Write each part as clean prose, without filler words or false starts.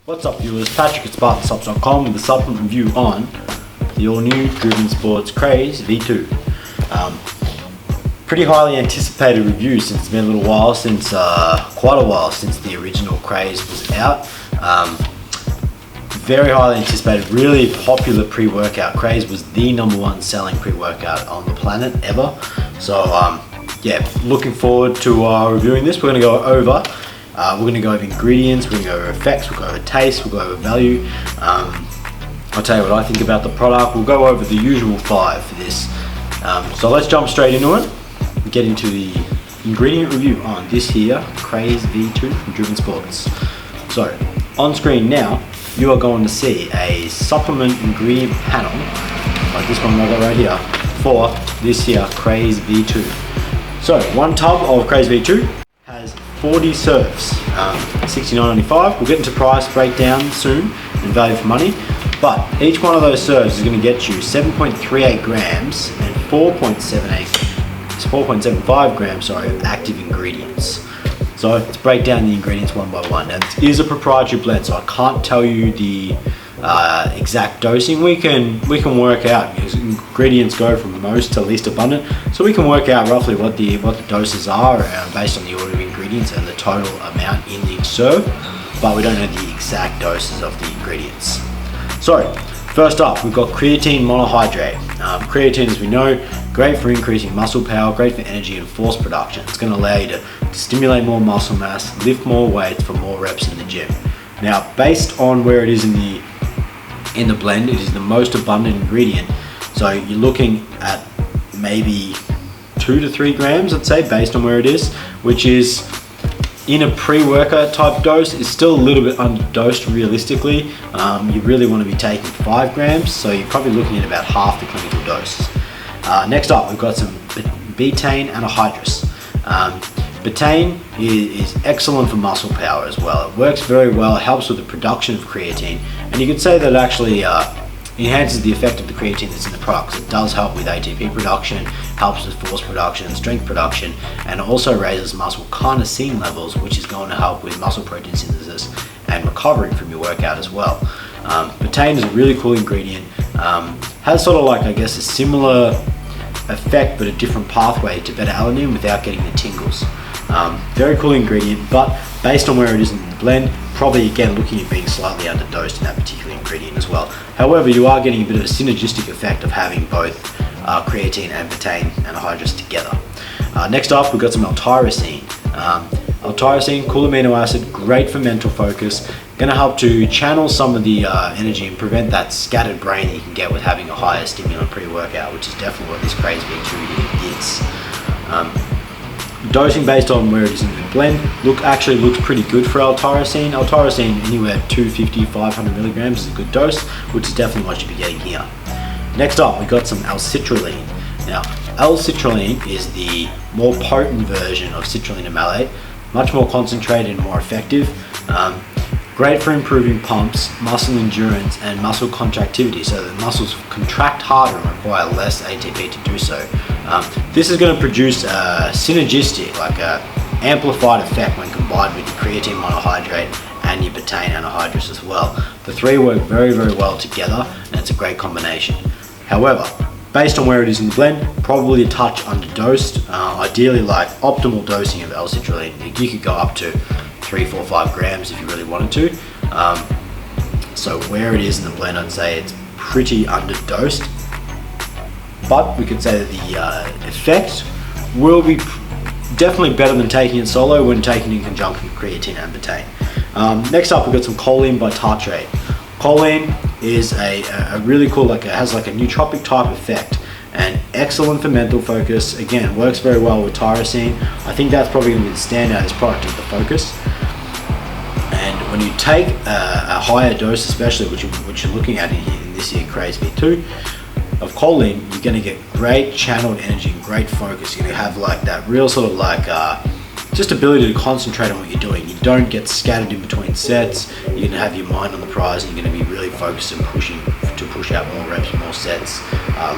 What's up viewers, Patrick at Spartansuppz.com with a supplement review on the all new Driven Sports CRAZE V2. Pretty highly anticipated review since it's been a little while, quite a while since the original CRAZE was out. Very highly anticipated, really popular pre-workout. CRAZE was the #1 selling pre-workout on the planet ever. So yeah, looking forward to reviewing this. We're going to go over ingredients, we're going to go over effects, we'll go over taste, we'll go over value. I'll tell you what I think about the product. We'll go over the usual 5 for this. So let's jump straight into it and get into the ingredient review on this here CRAZE V2 from Driven Sports. So on screen now, you are going to see a supplement ingredient panel, like this one I got right here, for this here CRAZE V2. So 1 tub of CRAZE V2 has 40 serves, $69.95. We'll get into price breakdown soon and value for money, but each one of those serves is going to get you 7.38 grams and 4.75 grams of active ingredients. So let's break down the ingredients one by one. Now this is a proprietary blend, so I can't tell you the exact dosing. We can work out, because ingredients go from most to least abundant, so we can work out roughly what the doses are based on the order of ingredients and the total amount in each serve, but we don't know the exact doses of the ingredients. So first up, we've got creatine monohydrate. Creatine, as we know, great for increasing muscle power, great for energy and force production. It's going to allow you to stimulate more muscle mass, lift more weights for more reps in the gym. Now, based on where it is in the blend, it is the most abundant ingredient. So you're looking at maybe 2 to 3 grams, I'd say, based on where it is, which is in a pre-workout type dose is still a little bit underdosed realistically. You really want to be taking 5 grams, so you're probably looking at about half the clinical dose. Next up, we've got some betaine anhydrous. Betaine is excellent for muscle power as well. It works very well, it helps with the production of creatine, and you could say that it actually enhances the effect of the creatine that's in the product. It does help with ATP production, helps with force production, strength production, and also raises muscle carnosine levels, which is going to help with muscle protein synthesis and recovery from your workout as well. Betaine is a really cool ingredient, has sort of like, I guess, a similar effect but a different pathway to beta-alanine without getting the tingles. Very cool ingredient, but based on where it is in the blend, probably again looking at being slightly underdosed in that particular ingredient as well. However, you are getting a bit of a synergistic effect of having both creatine and betaine anhydrous together. Next up, we've got some L-Tyrosine. L-Tyrosine, cool amino acid, great for mental focus, going to help to channel some of the energy and prevent that scattered brain that you can get with having a higher stimulant pre-workout, which is definitely what this CRAZE V2 is. Dosing based on where it is in the blend actually looks pretty good for L-Tyrosine. L-Tyrosine anywhere 250, 500 milligrams is a good dose, which is definitely what you'll be getting here. Next up, we've got some L-Citrulline. Now, L-Citrulline is the more potent version of citrulline malate, much more concentrated and more effective. Great for improving pumps, muscle endurance, and muscle contractivity, so that muscles contract harder and require less ATP to do so. This is going to produce a synergistic, like a amplified effect when combined with your creatine monohydrate and your betaine anhydrous as well. The 3 work very, very well together, and it's a great combination. However, based on where it is in the blend, probably a touch underdosed. Ideally, like optimal dosing of L-Citrulline, you could go up to 3, 4, 5 grams if you really wanted to. So where it is in the blend, I'd say it's pretty underdosed, but we could say that the effect will be definitely better than taking it solo when taken in conjunction with creatine and betaine. Next up, we've got some choline by tartrate. Choline is a really cool, it has like a nootropic type effect and excellent for mental focus. Again, works very well with tyrosine. I think that's probably going to be the standout product of the focus. And when you take a higher dose, especially which you're looking at in this year CRAZE V2 of choline, you're going to get great channeled energy and great focus. You're going to have like that real sort of like just ability to concentrate on what you're doing. You don't get scattered in between sets. You're going to have your mind on the prize, and you're going to be really focused and pushing to push out more reps, more sets,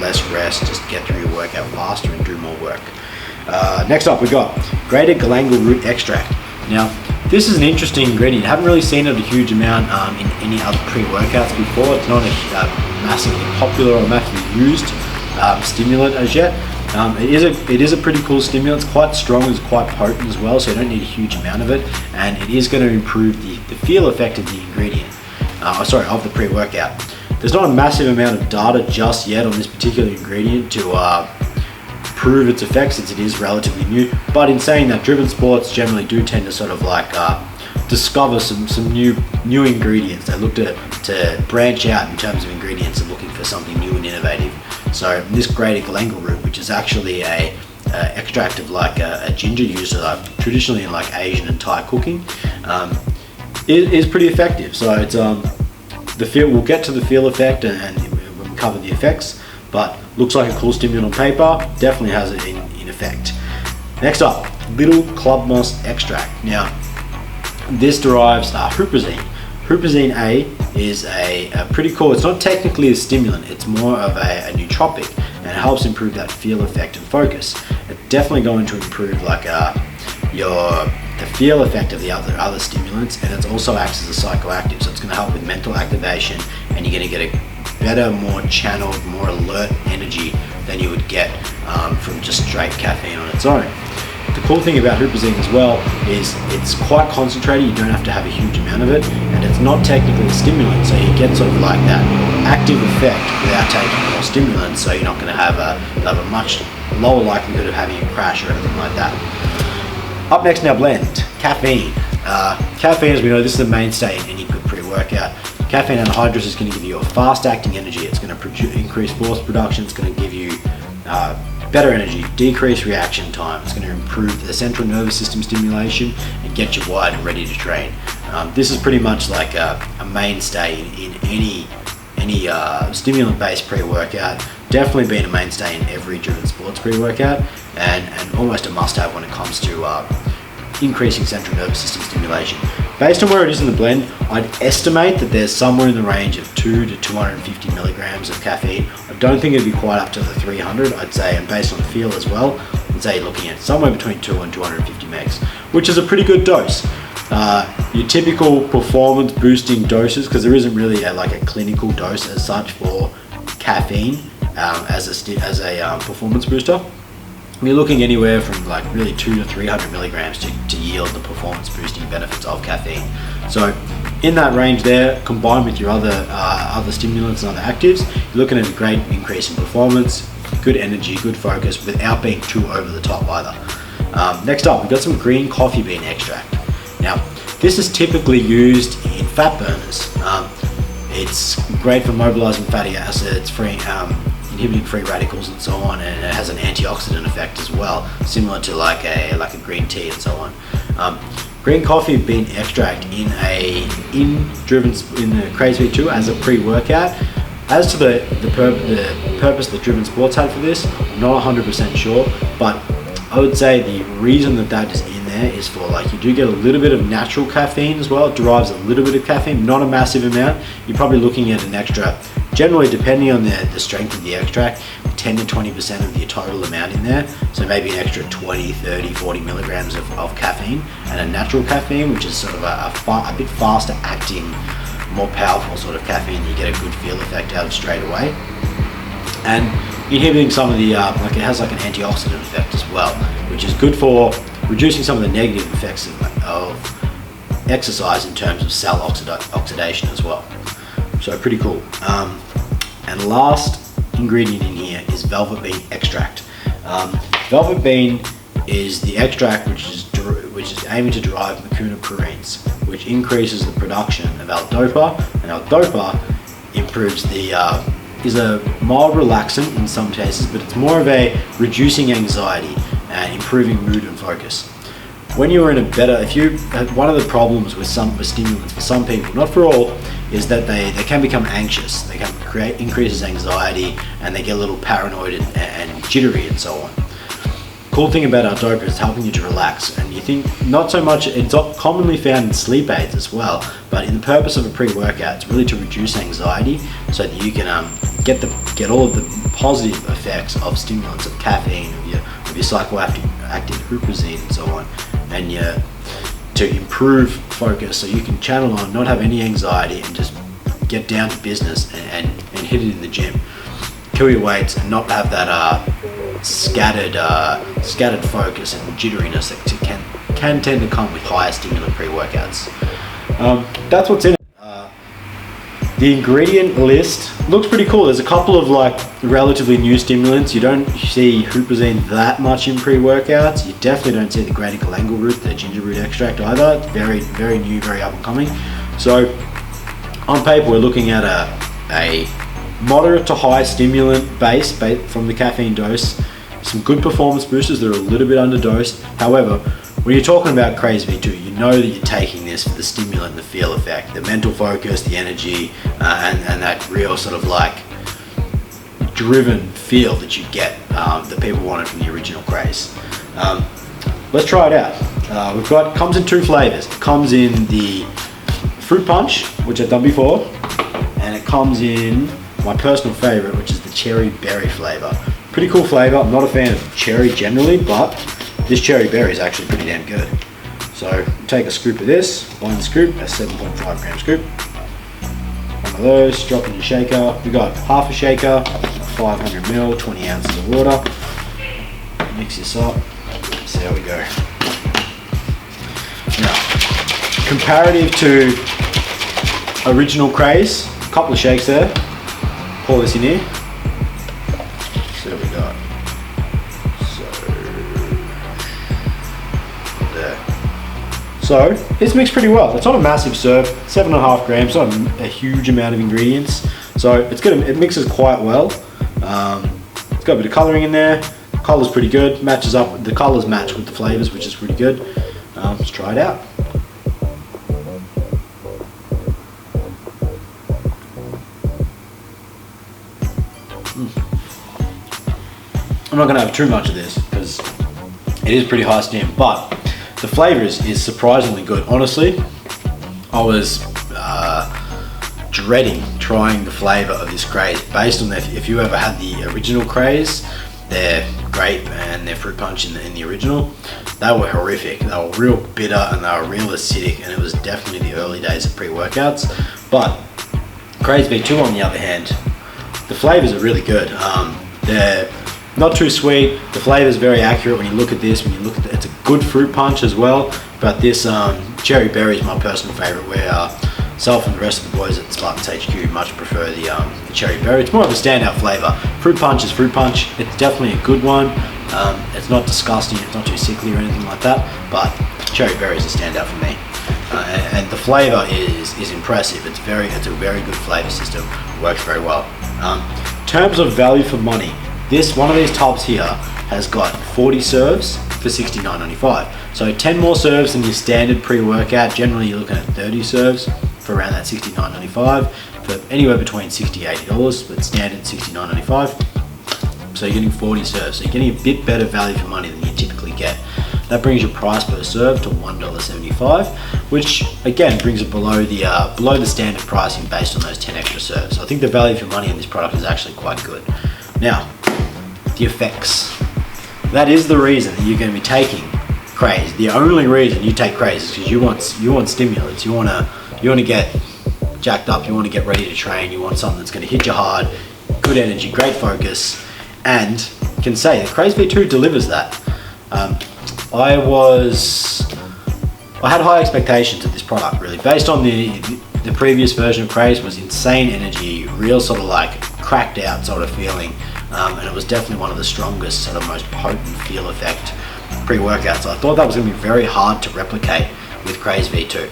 less rest, just get through your workout faster and do more work. Next up, we got Grated Galangal root extract. Now, this is an interesting ingredient. I haven't really seen it a huge amount in any other pre-workouts before. It's not a massively popular or massively used stimulant as yet. It is a pretty cool stimulant. It's quite strong, it's quite potent as well, so you don't need a huge amount of it, and it is going to improve the feel effect of the ingredient, of the pre-workout. There's not a massive amount of data just yet on this particular ingredient to prove its effects, since it is relatively new, but in saying that, driven sports generally do tend to sort of like discover some new ingredients. They look to branch out in terms of ingredients and looking for something new and innovative. So this grated galangal root, which is actually a extract of like a ginger used traditionally in like Asian and Thai cooking, is pretty effective. So it's the feel. We'll get to the feel effect and when we cover the effects, but looks like a cool stimulant on paper. Definitely has it in effect. Next up, little club moss extract. Now, this derives huperzine. Huperzine A is a pretty cool, it's not technically a stimulant, it's more of a nootropic, and it helps improve that feel effect and focus. It's definitely going to improve like the feel effect of the other stimulants, and it also acts as a psychoactive, so it's going to help with mental activation, and you're going to get a better, more channeled, more alert energy than you would get from just straight caffeine on its own. The cool thing about huperzine as well is it's quite concentrated. You don't have to have a huge amount of it, and it's not technically a stimulant, so you get sort of like that active effect without taking more stimulants, so you're not going to have a much lower likelihood of having a crash or anything like that. Up next in our blend, caffeine. Caffeine, as we know, this is the mainstay in any good pre-workout. Caffeine anhydrous is going to give you a fast-acting energy. It's going to increase force production. It's going to give you better energy, decrease reaction time. It's going to improve the central nervous system stimulation and get you wired and ready to train. This is pretty much like a mainstay in any stimulant-based pre-workout. Definitely been a mainstay in every driven sports pre-workout, and almost a must-have when it comes to increasing central nervous system stimulation. Based on where it is in the blend, I'd estimate that there's somewhere in the range of 2 to 250 milligrams of caffeine. I don't think it'd be quite up to the 300, I'd say, and based on the feel as well, I'd say looking at somewhere between 2 and 250 megs, which is a pretty good dose. Your typical performance boosting doses, because there isn't really a clinical dose as such for caffeine as a performance booster. You're looking anywhere from like really 200 to 300 milligrams to yield the performance boosting benefits of caffeine. So in that range there, combined with your other stimulants and other actives, you're looking at a great increase in performance, good energy, good focus, without being too over the top either. Next up, we've got some green coffee bean extract. Now, this is typically used in fat burners. It's great for mobilizing fatty acids, inhibiting free radicals and so on, and it has an antioxidant effect as well, similar to like a green tea and so on. Green coffee bean extract in the CRAZE V2 as a pre-workout. As to the purpose that Driven Sports had for this, I'm not 100% sure, but I would say the reason that is in there is for you do get a little bit of natural caffeine as well. It derives a little bit of caffeine, not a massive amount. You're probably looking at an extra, generally depending on the strength of the extract, 10 to 20% of your total amount in there. So maybe an extra 20, 30, 40 milligrams of caffeine, and a natural caffeine, which is sort of a bit faster acting, more powerful sort of caffeine. You get a good feel effect out of straight away. And inhibiting some of the, it has like an antioxidant effect as well, which is good for reducing some of the negative effects of exercise in terms of cell oxidation as well. So pretty cool. And last ingredient in here is velvet bean extract. Velvet bean is the extract which is aiming to derive mecunopurines, which increases the production of L-Dopa, and L-Dopa improves is a mild relaxant in some cases, but it's more of a reducing anxiety and improving mood and focus. When you are in a better, one of the problems with stimulants for some people, not for all, is that they can become anxious. They can create increases anxiety, and they get a little paranoid and jittery and so on. Cool thing about L-Dopa is helping you to relax, and you think not so much, it's commonly found in sleep aids as well, but in the purpose of a pre-workout, it's really to reduce anxiety so that you can get all of the positive effects of stimulants, of caffeine, of your psychoactive huperzine and so on, and you to improve focus, so you can channel on, not have any anxiety, and just get down to business and hit it in the gym. Kill your weights and not have that scattered focus and jitteriness that can tend to come with higher stimulant pre-workouts. That's what's in it. The ingredient list looks pretty cool. There's a couple of like relatively new stimulants. You don't see huperzine that much in pre-workouts. You definitely don't see the grated Galangal root, the ginger root extract either. It's very, very new, very up and coming. So on paper, we're looking at a moderate to high stimulant base from the caffeine dose. Some good performance boosters that are a little bit underdosed. However, when you're talking about CRAZE V2, you know that you're taking this for the stimulant and the feel effect, the mental focus, the energy, and that real sort of like driven feel that you get that people wanted from the original CRAZE. Let's try it out. Comes in 2 flavors. It comes in the fruit punch, which I've done before, and it comes in my personal favorite, which is the cherry berry flavor. Pretty cool flavor. I'm not a fan of cherry generally, but this cherry berry is actually pretty damn good. So take a scoop of this, one scoop, a 7.5 gram scoop. One of those, drop in your shaker. We got half a shaker, 500 ml, 20 ounces of water. Mix this up, see how we go. Now, comparative to original CRAZE, a couple of shakes there. Pour this in here. See what we got. So it's mixed pretty well. It's not a massive serve, 7.5 grams, not a huge amount of ingredients. So it mixes quite well. It's got a bit of colouring in there. The colour's pretty good. Matches up. The colours match with the flavours, which is pretty good. Let's try it out. I'm not going to have too much of this because it is pretty high stim, but the flavour is surprisingly good. Honestly, I was dreading trying the flavour of this CRAZE based on if you ever had the original CRAZE, their grape and their fruit punch in the original, they were horrific. They were real bitter and they were real acidic, and it was definitely the early days of pre-workouts. But CRAZE V2 on the other hand, the flavours are really good. They're not too sweet. The flavour is very accurate when you look at this. It's a good fruit punch as well. But this cherry berry is my personal favourite. Where self and the rest of the boys at Spartansuppz HQ much prefer the cherry berry. It's more of a standout flavour. Fruit punch is fruit punch. It's definitely a good one. It's not disgusting. It's not too sickly or anything like that. But cherry berry is a standout for me. And the flavour is impressive. It's a very good flavour system. It works very well. In terms of value for money, one of these tubs here has got 40 serves for $69.95. So 10 more serves than your standard pre-workout. Generally you're looking at 30 serves for around that $69.95, for anywhere between $60 to $80, but standard $69.95. So you're getting 40 serves. So you're getting a bit better value for money than you typically get. That brings your price per serve to $1.75, which again brings it below the standard pricing based on those 10 extra serves. So I think the value for money in this product is actually quite good. Now, the effects. That is the reason that you're going to be taking CRAZE. The only reason you take CRAZE is because you want stimulants. You want to get jacked up. You want to get ready to train. You want something that's going to hit you hard, good energy, great focus, and can say that CRAZE V2 delivers that. I had high expectations of this product, really, based on the previous version of CRAZE. Was insane energy, real sort of like cracked out sort of feeling, and it was definitely one of the strongest, sort of most potent feel effect pre-workouts. I thought that was going to be very hard to replicate with CRAZE V2.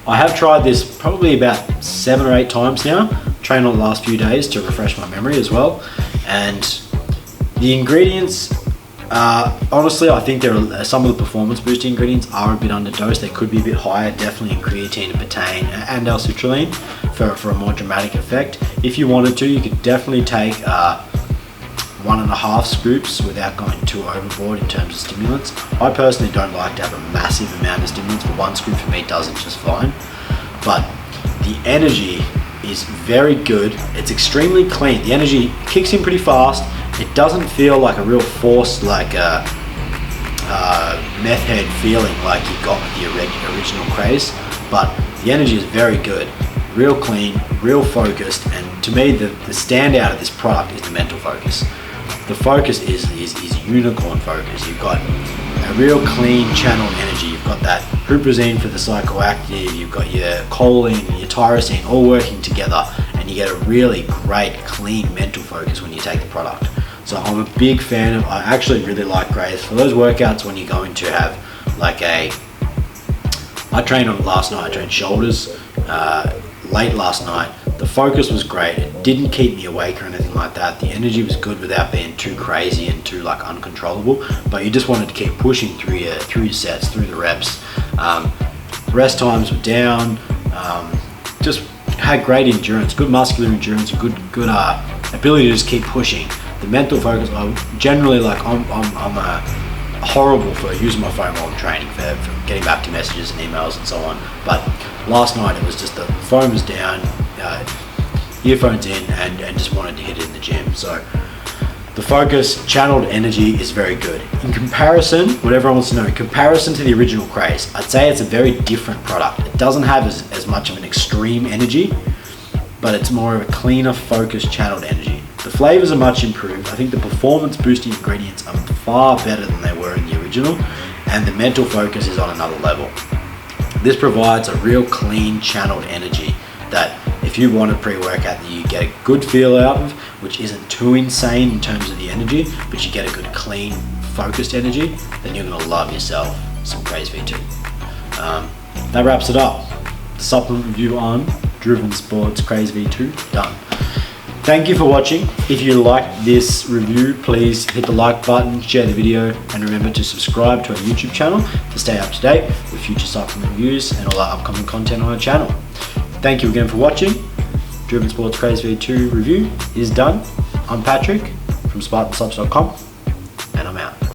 I have tried this probably about 7 or 8 times now, trained on the last few days to refresh my memory as well, and the ingredients, honestly, I think some of the performance boosting ingredients are a bit underdosed. They could be a bit higher, definitely in creatine and betaine and L-Citrulline for a more dramatic effect. If you wanted to, you could definitely take 1.5 scoops without going too overboard in terms of stimulants. I personally don't like to have a massive amount of stimulants, but 1 scoop for me does it just fine. But the energy is very good. It's extremely clean. The energy kicks in pretty fast. It doesn't feel like a real forced, like meth head feeling like you got with the original CRAZE, but the energy is very good, real clean, real focused, and to me the standout of this product is the mental focus. The focus is unicorn focus. You've got a real clean channeled energy. You've got that huperzine for the psychoactive, you've got your choline, your tyrosine all working together, and you get a really great clean mental focus when you take the product. So I'm a big fan of, I actually really like CRAZE for those workouts when you're going to have like I trained on last night, I trained shoulders late last night. The focus was great. It didn't keep me awake or anything like that. The energy was good without being too crazy and too like uncontrollable, but you just wanted to keep pushing through your sets, through the reps. Rest times were down, just had great endurance, good muscular endurance, good ability to just keep pushing. The mental focus, I'm generally like, I'm horrible for using my phone while I'm training, for getting back to messages and emails and so on. But last night it was just the phone was down, earphones in, and just wanted to hit it in the gym. So the focus, channeled energy is very good. In comparison, what everyone wants to know, in comparison to the original CRAZE, I'd say it's a very different product. It doesn't have as much of an extreme energy, but it's more of a cleaner, focused, channeled energy. The flavors are much improved. I think the performance boosting ingredients are far better than they were in the original, and the mental focus is on another level. This provides a real clean, channeled energy that if you want a pre-workout that you get a good feel out of, which isn't too insane in terms of the energy, but you get a good, clean, focused energy, then you're gonna love yourself some CRAZE V2. That wraps it up. The supplement review on Driven Sports CRAZE V2, done. Thank you for watching. If you liked this review, please hit the like button, share the video, and remember to subscribe to our YouTube channel to stay up to date with future supplement reviews and all our upcoming content on our channel. Thank you again for watching. Driven Sports CRAZE V2 review is done. I'm Patrick from Spartansuppz.com, and I'm out.